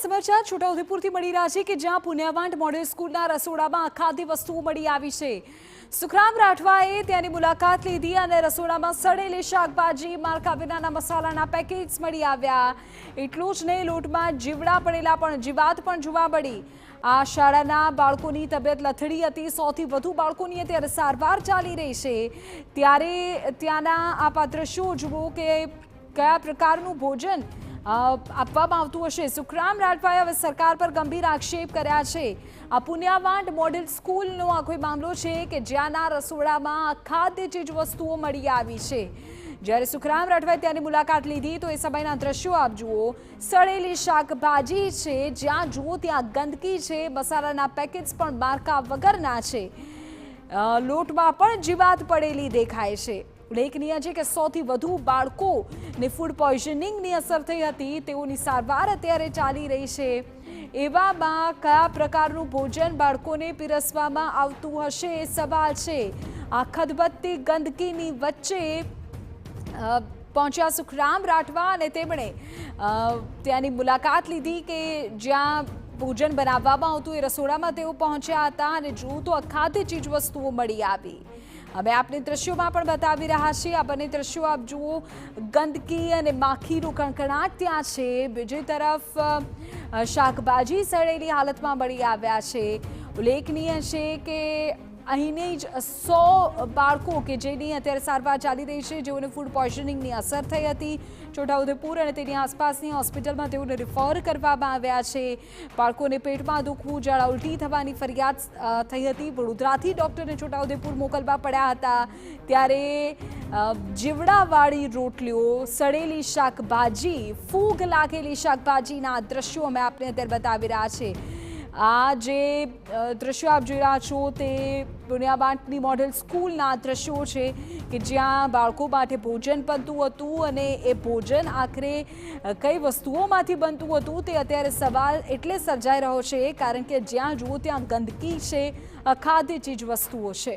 સમાચાર છોટાઉદેપુરથી મળી રહ્યા છે કે જ્યાં પુણ્યવાંટ મોડેલ સ્કૂલના રસોડામાં અખાદ્ય વસ્તુઓ મળી આવી છે। સુખરામ રાઠવાએ ત્યાંની મુલાકાત લીધી અને રસોડામાં સડેલી શાકભાજી, માળખા વિનાના મસાલાના પેકેટ્સ મળી આવ્યા। એટલું જ નહીં, લોટમાં જીવડા પડેલા પણ જીવાત પણ જોવા મળી। આ શાળાના બાળકોની તબિયત લથડી હતી। 100 થી વધુ બાળકોની અત્યારે સારવાર ચાલી રહી છે। ત્યારે ત્યાંના આપ દ્રશ્યો જુઓ કે કયા પ્રકારનું ભોજન આપવામાં આવતું હશે। સુખરામ રાઠવાએ હવે સરકાર પર ગંભીર આક્ષેપ કર્યા છે। આ પુણ્યવાંટ મોડેલ સ્કૂલનો આ કોઈ મામલો છે કે જ્યાંના રસોડામાં અખાદ્ય ચીજ વસ્તુઓ મળી આવી છે। જ્યારે સુખરામ રાઠવાએ ત્યાંની મુલાકાત લીધી તો એ સમયના દ્રશ્યો આપ જુઓ। સડેલી શાકભાજી છે, જ્યાં જુઓ ત્યાં ગંદકી છે, મસાલાના પેકેટ્સ પણ માર્કા વગરના છે, લોટમાં પણ જીવાત પડેલી દેખાય છે। ઉલ્લેખનીય છે કે 100 થી વધુ બાળકોને ફૂડ પોઈઝનિંગની અસર થઈ હતી। તેઓની સારવાર અત્યારે ચાલી રહી છે। એવામાં કયા પ્રકારનું ભોજન બાળકોને પીરસવામાં આવતું હશે એ સવાલ છે। આ ખદબદતી ગંદકીની વચ્ચે પહોંચ્યા સુખરામ રાઠવા અને તેમણે ત્યાંની મુલાકાત લીધી કે જ્યાં ભોજન બનાવવામાં આવતું એ રસોડામાં તેઓ પહોંચ્યા હતા અને જો તો અખાદ્ય ચીજ વસ્તુઓ મળી આવી। અમે આપને દ્રશ્યોમાં પણ બતાવી રહ્યા છીએ। આ બંને દ્રશ્યો આપ જુઓ, ગંદકી અને માખીનો કણકણાટ ત્યાં છે। બીજી તરફ શાકભાજી સડેલી હાલતમાં મળી આવ્યા છે। ઉલ્લેખનીય છે કે અહીંની જ 100 બાળકો કે જેની અત્યારે સારવાર ચાલી રહી છે, જેઓને ફૂડ પોઈઝનિંગની અસર થઈ હતી। છોટાઉદેપુર અને તેની આસપાસની હોસ્પિટલમાં તેઓને રિફર કરવામાં આવ્યા છે। બાળકોને પેટમાં દુખવું, ઝાડા ઉલટી થવાની ફરિયાદ થઈ હતી। વડોદરાથી ડૉક્ટરને છોટાઉદેપુર મોકલવા પડ્યા હતા। ત્યારે જીવડાવાળી રોટલીઓ, સડેલી શાકભાજી, ફૂગ લાગેલી શાકભાજીના દ્રશ્યો અમે આપને અત્યારે બતાવી રહ્યા છીએ। આ જે દ્રશ્યો આપ જોઈ રહ્યા છો તે પુણ્યવાંટની મોડેલ સ્કૂલના દ્રશ્યો છે કે જ્યાં બાળકો માટે ભોજન બનતું હતું અને એ ભોજન આખરે કઈ વસ્તુઓમાંથી બનતું હતું તે અત્યારે સવાલ એટલે સર્જાઈ રહ્યો છે કારણ કે જ્યાં જુઓ ત્યાં ગંદકી છે, અખાદ્ય ચીજ વસ્તુઓ છે।